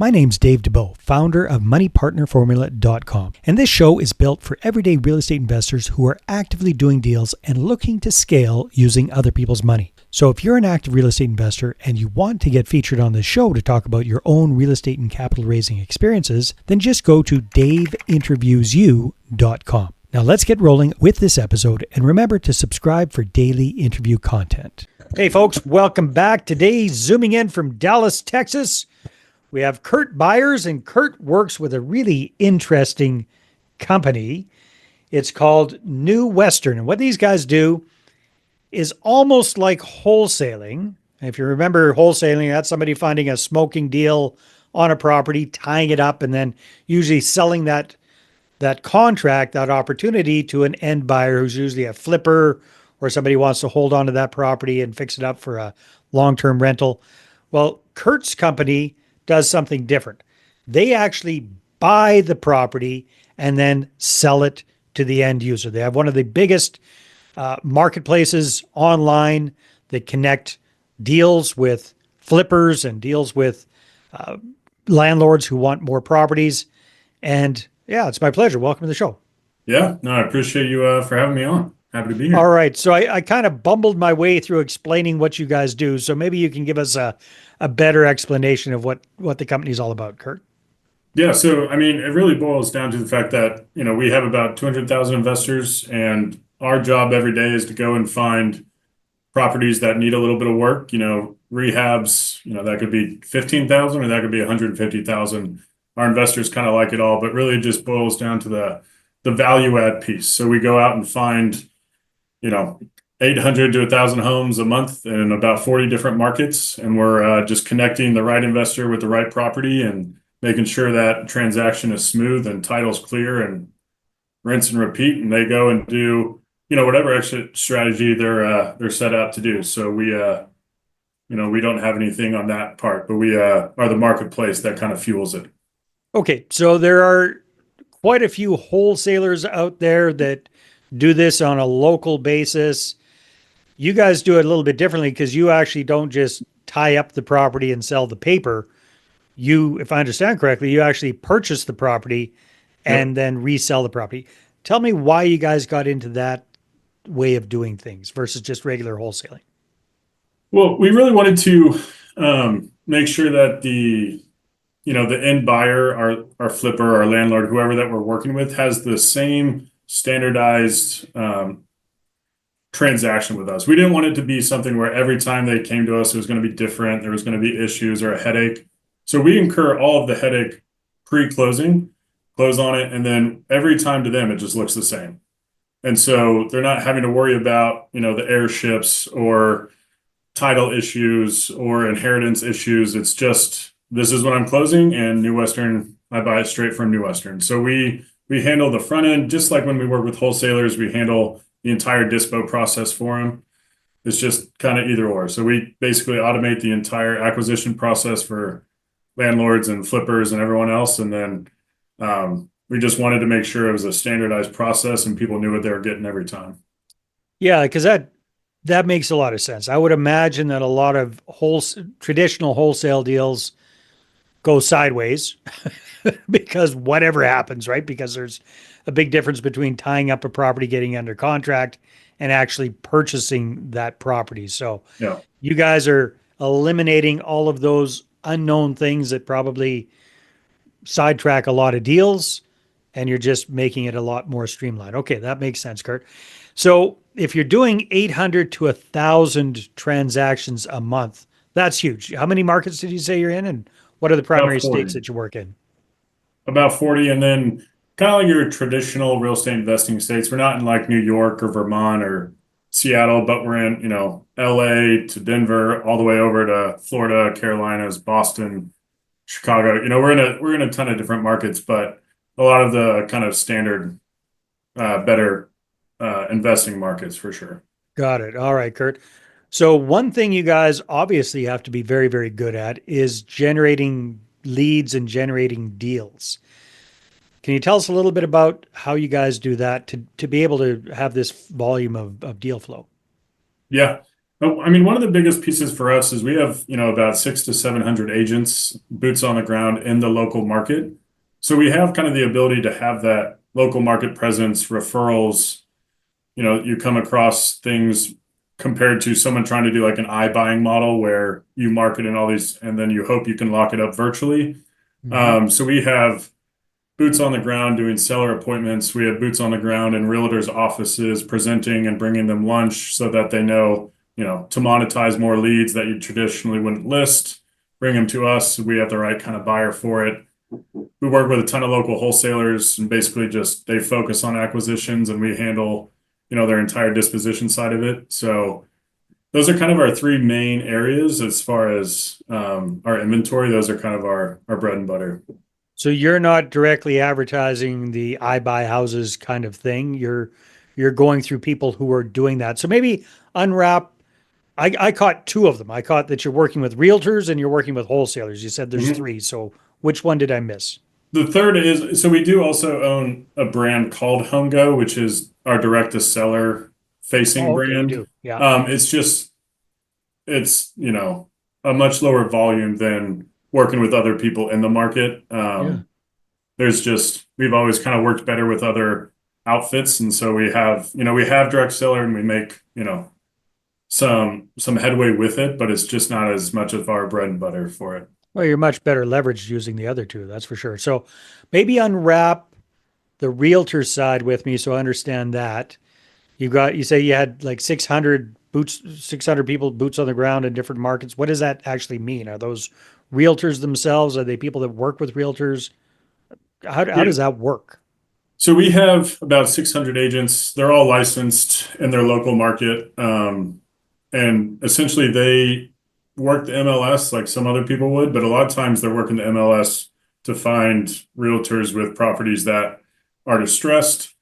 My name's Dave DeBow, founder of MoneyPartnerFormula.com, and this show is built for everyday real estate investors who are actively doing deals and looking to scale using other people's money. So if you're an active real estate investor and you want to get featured on this show to talk about your own real estate and capital raising experiences, then just go to daveinterviewsyou.com. Now let's get rolling with this episode, and remember to subscribe for daily interview content. Hey folks, welcome back. Today, zooming in from Dallas, Texas, we have Kurt Byers, and Kurt works with a really interesting company. It's called New Western. And what these guys do is almost like wholesaling. If you remember wholesaling, that's somebody finding a smoking deal on a property, tying it up, and then usually selling that contract, that opportunity to an end buyer who's usually a flipper or somebody who wants to hold on to that property and fix it up for a long-term rental. Well, Kurt's company does something different. They actually buy the property and then sell it to the end user. They have one of the biggest marketplaces online that connect deals with flippers and deals with landlords who want more properties. And yeah, it's my pleasure. Welcome to the show. Yeah, no, I appreciate you for having me on. Happy to be here. All right. So I kind of bumbled my way through explaining what you guys do. So maybe you can give us a better explanation of what the company's all about, Kurt. Yeah, so I mean, it really boils down to the fact that, we have about 200,000 investors, and our job every day is to go and find properties that need a little bit of work, rehabs, that could be 15,000 or that could be 150,000. Our investors kind of like it all, but really it just boils down to the value add piece. So we go out and find 800 to 1,000 homes a month in about 40 different markets. And we're just connecting the right investor with the right property and making sure that transaction is smooth and title's clear and rinse and repeat. And they go and do, whatever exit strategy they're set out to do. So we don't have anything on that part, but we are the marketplace that kind of fuels it. Okay. So there are quite a few wholesalers out there that do this on a local basis. You guys do it a little bit differently because you actually don't just tie up the property and sell the paper. You, if I understand correctly, you actually purchase the property and then resell the property. Tell me why you guys got into that way of doing things versus just regular wholesaling. Well, we really wanted to make sure that the end buyer, our flipper, our landlord, whoever that we're working with, has the same standardized transaction with us. We didn't want it to be something where every time they came to us, it was going to be different. There was going to be issues or a headache. So we incur all of the headache pre-closing, close on it, and then every time to them, it just looks the same. And so they're not having to worry about, the airships or title issues or inheritance issues. It's just, this is when I'm closing, and New Western, I buy it straight from New Western. So we handle the front end, just like when we work with wholesalers, we handle the entire dispo process for them. It's just kind of either or. So we basically automate the entire acquisition process for landlords and flippers and everyone else. And then we just wanted to make sure it was a standardized process and people knew what they were getting every time. Yeah, because that makes a lot of sense. I would imagine that a lot of traditional wholesale deals go sideways because whatever happens, right? Because there's a big difference between tying up a property, getting under contract, and actually purchasing that property. So you guys are eliminating all of those unknown things that probably sidetrack a lot of deals, and you're just making it a lot more streamlined. Okay, that makes sense, Kurt. So if you're doing 800 to 1,000 transactions a month, that's huge. How many markets did you say you're in, and what are the primary states that you work in? About 40, and then kind of like your traditional real estate investing states. We're not in like New York or Vermont or Seattle, but we're in, LA to Denver, all the way over to Florida, Carolinas, Boston, Chicago. We're in a ton of different markets, but a lot of the kind of standard, better investing markets for sure. Got it. All right, Kurt. So one thing you guys obviously have to be very, very good at is generating leads and generating deals. Can you tell us a little bit about how you guys do that to be able to have this volume of deal flow? Yeah. Oh, I mean, one of the biggest pieces for us is we have, about 600 to 700 agents, boots on the ground in the local market. So we have kind of the ability to have that local market presence, referrals. You come across things compared to someone trying to do like an iBuying model where you market in all these and then you hope you can lock it up virtually. Hmm. So we have boots on the ground doing seller appointments. We have boots on the ground in realtors' offices presenting and bringing them lunch so that they know, to monetize more leads that you traditionally wouldn't list, bring them to us. We have the right kind of buyer for it. We work with a ton of local wholesalers and basically just they focus on acquisitions and we handle, their entire disposition side of it. So those are kind of our three main areas as far as our inventory. Those are kind of our bread and butter. So you're not directly advertising the I buy houses kind of thing. You're going through people who are doing that. So maybe unwrap. I caught two of them. I caught that you're working with realtors and you're working with wholesalers. You said there's Mhm. three. So which one did I miss? The third is so we do also own a brand called HomeGo, which is our direct to seller facing Oh, okay, you brand. do. Yeah. It's just it's a much lower volume than working with other people in the market. Yeah. There's just we've always kind of worked better with other outfits, and so we have direct seller and we make some headway with it, but it's just not as much of our bread and butter for it. Well, you're much better leveraged using the other two, that's for sure. So maybe unwrap the realtor side with me so I understand that. You say you had like 600 boots, 600 people, boots on the ground in different markets. What does that actually mean? Are those realtors themselves? Are they people that work with realtors? How Yeah. does that work? So we have about 600 agents. They're all licensed in their local market. And essentially they work the MLS like some other people would, but a lot of times they're working the MLS to find realtors with properties that are distressed.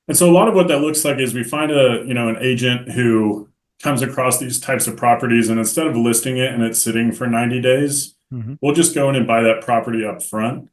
And so a lot of what that looks like is we find an agent who comes across these types of properties and instead of listing it and it's sitting for 90 days, Mm-hmm. we'll just go in and buy that property up front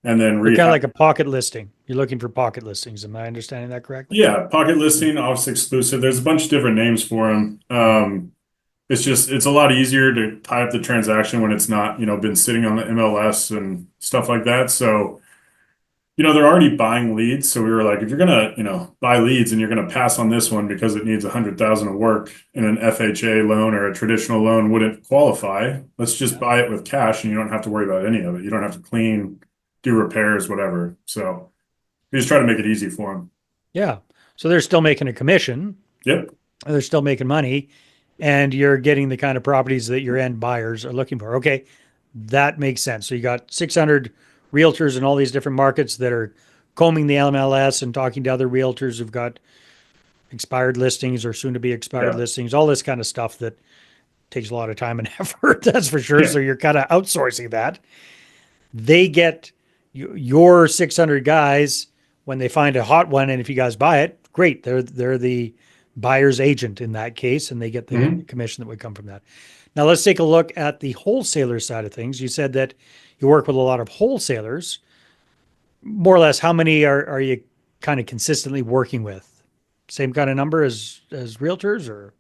and then They're kind of rehab. like a pocket listing. You're looking for pocket listings. Am I understanding that correctly? Yeah, pocket Yeah. listing, office exclusive. There's a bunch of different names for them. Mhm. It's a lot easier to tie up the transaction when it's not, been sitting on the MLS and stuff like that. So, they're already buying leads. So we were like, if you're gonna, buy leads and you're gonna pass on this one because it needs 100,000 of work and an FHA loan or a traditional loan wouldn't qualify, let's just Yeah. buy it with cash and you don't have to worry about any of it. You don't have to clean, do repairs, whatever. So we just try to make it easy for them. Yeah. So they're still making a commission. Yep. They're still making money, and you're getting the kind of properties that your end buyers are looking for. Okay, that makes sense. So you got 600 realtors in all these different markets that are combing the MLS and talking to other realtors who've got expired listings or soon to be expired Yeah. listings, all this kind of stuff that takes a lot of time and effort, that's for sure. Yeah. So you're kind of outsourcing that. They get your 600 guys when they find a hot one, and if you guys buy it, great. They're the buyer's agent in that case, and they get the Mhm. commission that would come from that. Now let's take a look at the wholesaler side of things. You said that you work with a lot of wholesalers. More or less, how many are you kind of consistently working with? Same kind of number as realtors, or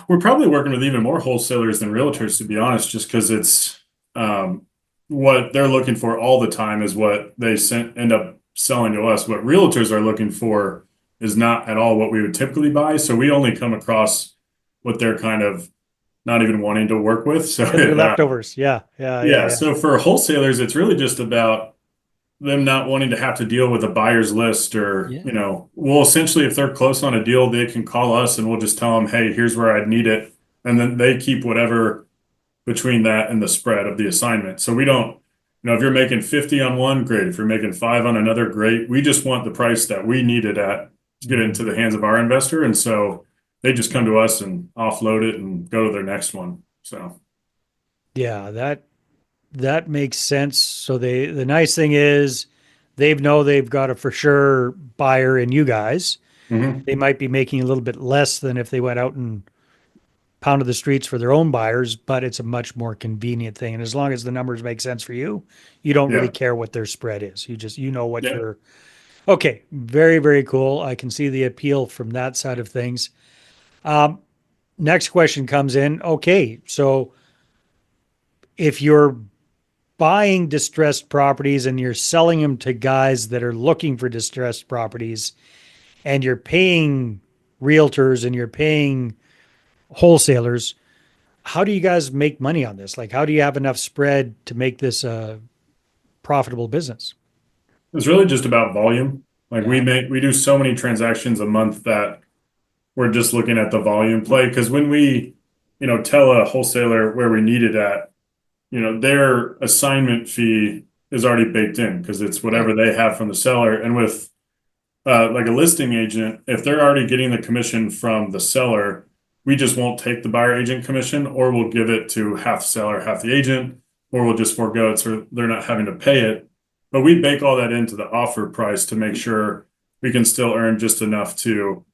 We're probably working with even more wholesalers than realtors, to be honest, just because it's um, what they're looking for all the time is what they end up selling to us. What realtors are looking for is not at all what we would typically buy. So we only come across what they're kind of not even wanting to work with. So yeah, they're leftovers. Yeah, yeah, yeah, yeah. yeah, So for wholesalers, it's really just about them not wanting to have to deal with a buyer's list or, yeah. well, essentially, if they're close on a deal, they can call us and we'll just tell them, hey, here's where I'd need it. And then they keep whatever between that and the spread of the assignment. So we don't, if you're making 50 on one, great. If you're making five on another, great. We just want the price that we need it at to get it Mhm. into the hands of our investor. And so they just come to us and offload it and go to their next one. So, Yeah, that makes sense. So the nice thing is they know they've got a for sure buyer in you guys. mhm. They might be making a little bit less than if they went out and pounded the streets for their own buyers, but it's a much more convenient thing. And as long as the numbers make sense for you, you don't really Yeah. care what their spread is. You know what Yeah. you're okay. Very, very cool. I can see the appeal from that side of things. Um, next question comes in. Okay, so if you're buying distressed properties and you're selling them to guys that are looking for distressed properties, and you're paying realtors and you're paying wholesalers, how do you guys make money on this? Like, how do you have enough spread to make this a profitable business? It's really just about volume. Like Yeah. we do so many transactions a month that we're just looking at the volume play. Because when we, tell a wholesaler where we need it at, their assignment fee is already baked in because it's Yeah. whatever they have from the seller. And with like a listing agent, if they're already getting the commission from the seller, we just won't take the buyer agent commission, or we'll give it to half seller, half the agent, or we'll just forego it so they're not having to pay it. But we bake all that into the offer price to make sure we can still earn just enough to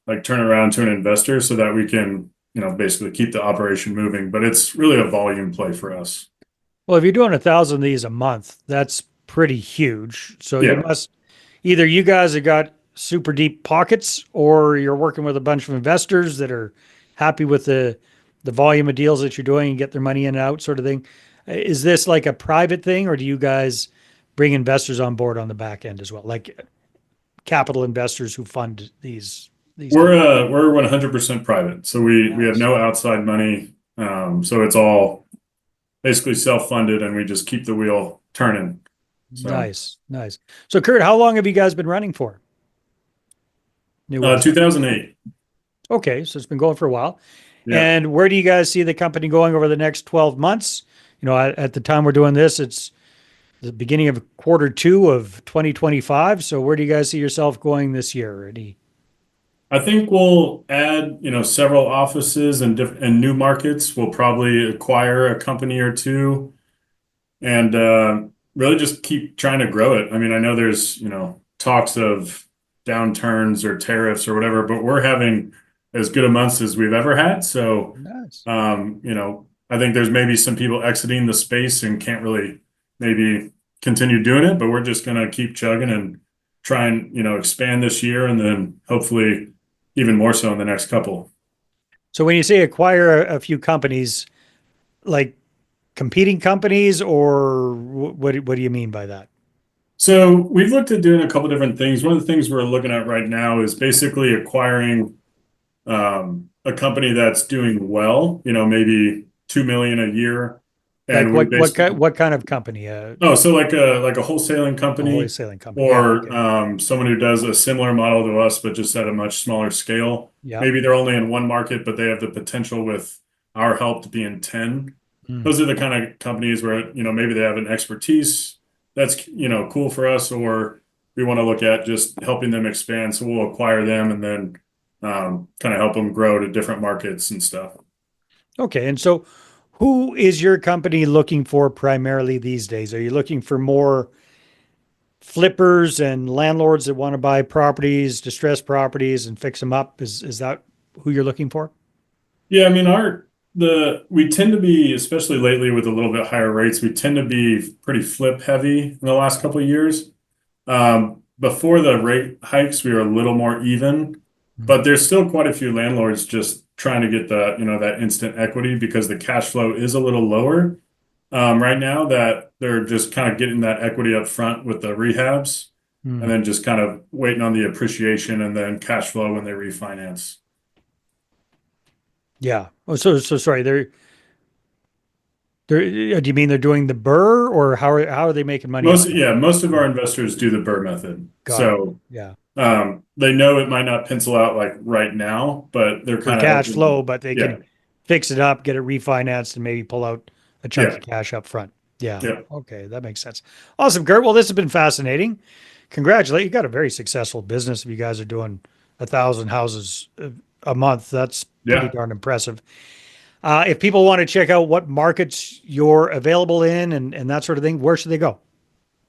like turn around to an investor so that we can, basically keep the operation moving. But it's really a volume play for us. Well, if you're doing 1,000 of these a month, that's pretty huge. So you Yeah. must either you guys have got super deep pockets, or you're working with a bunch of investors that are happy with the volume of deals that you're doing and get their money in and out, sort of thing. Is this like a private thing, or do you guys bring investors on board on the back end as well, like capital investors who fund these deals? We're 100% private. So we have Nice. no outside money. So it's all basically self-funded and we just keep the wheel turning. So Nice, nice. So, Kurt, how long have you guys been running for New West? 2008. Okay, so it's been going for a while. Yeah. And where do you guys see the company going over the next 12 months? At the time we're doing this, it's the beginning of Q2 of 2025. So where do you guys see yourself going this year? Any? I think we'll add, several offices and new markets. We'll probably acquire a company or two and really just keep trying to grow it. I mean, I know there's, talks of downturns or tariffs or whatever, but we're having as good a months as we've ever had. So, Nice. I think there's maybe some people exiting the space and can't really maybe continue doing it, but we're just going to keep chugging and try and, expand this year and then hopefully even more so in the next couple. So when you say acquire a few companies, like competing companies, or what do you mean by that? So we've looked at doing a couple different things. One of the things we're looking at right now is basically acquiring a company that's doing well, maybe 2 million a year. Like And we basically, what kind of company? oh, so like a wholesaling A company wholesaling company. Yeah. or Okay. someone who does a similar model to us, but just at a much smaller scale. Yeah. Maybe they're only in one market, but they have the potential with our help to be in 10. Hmm. Those are the kind of companies where, maybe they have an expertise that's, cool for us, or we want to look at just helping them expand. So we'll acquire them and then kind of help them grow to different markets and stuff. Okay. And so who is your company looking for primarily these days? Are you looking for more flippers and landlords that want to buy properties, distressed properties, and fix them up? Is that who you're looking for? Yeah, I mean, we tend to be, especially lately with a little bit higher rates, we tend to be pretty flip heavy in the last couple of years. Before the rate hikes, we were a little more even, Hmm. but there's still quite a few landlords just trying to get that instant equity because the cash flow is a little lower right now, that they're just kind of getting that equity up front with the rehabs and Hmm. then just kind of waiting on the appreciation and then cash flow when they refinance. Yeah. Oh, so sorry. Do you mean they're doing the burr, or how are they making money up front? Most of our investors do the Burr method. Got it. So Yeah. they know it might not pencil out like right now, but they're For kind of cash hoping. flow, but they Yeah, can fix it up, get it refinanced, and maybe pull out a chunk yeah, of cash up front. Yeah. yeah. Okay, that makes sense. Awesome, Kurt. Well, this has been fascinating. Congratulate you. Got a very successful business. If you guys are doing 1,000 houses a month, that's pretty Yeah. darn impressive. If people want to check out what markets you're available in and that sort of thing, where should they go?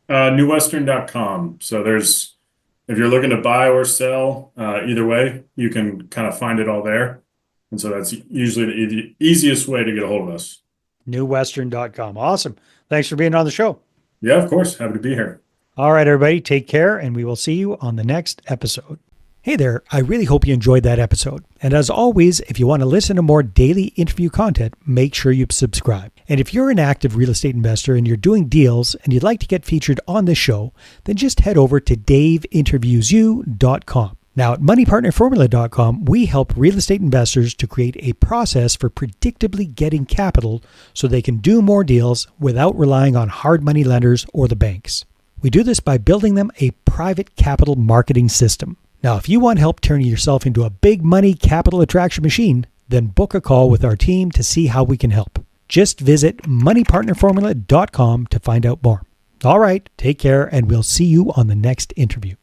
Newwestern.com. So if you're looking to buy or sell, either way, you can kind of find it all there. And so that's usually the easiest way to get a hold of us. Newwestern.com. Awesome. Thanks for being on the show. Yeah, of course. Happy to be here. All right, everybody, take care, and we will see you on the next episode. Hey there, I really hope you enjoyed that episode. And as always, if you want to listen to more daily interview content, make sure you subscribe. And if you're an active real estate investor and you're doing deals and you'd like to get featured on this show, then just head over to daveinterviewyou.com. Now at moneypartnerformula.com, we help real estate investors to create a process for predictably getting capital so they can do more deals without relying on hard money lenders or the banks. We do this by building them a private capital marketing system. Now, if you want help turning yourself into a big money capital attraction machine, then book a call with our team to see how we can help. Just visit moneypartnerformula.com to find out more. All right, take care, and we'll see you on the next interview.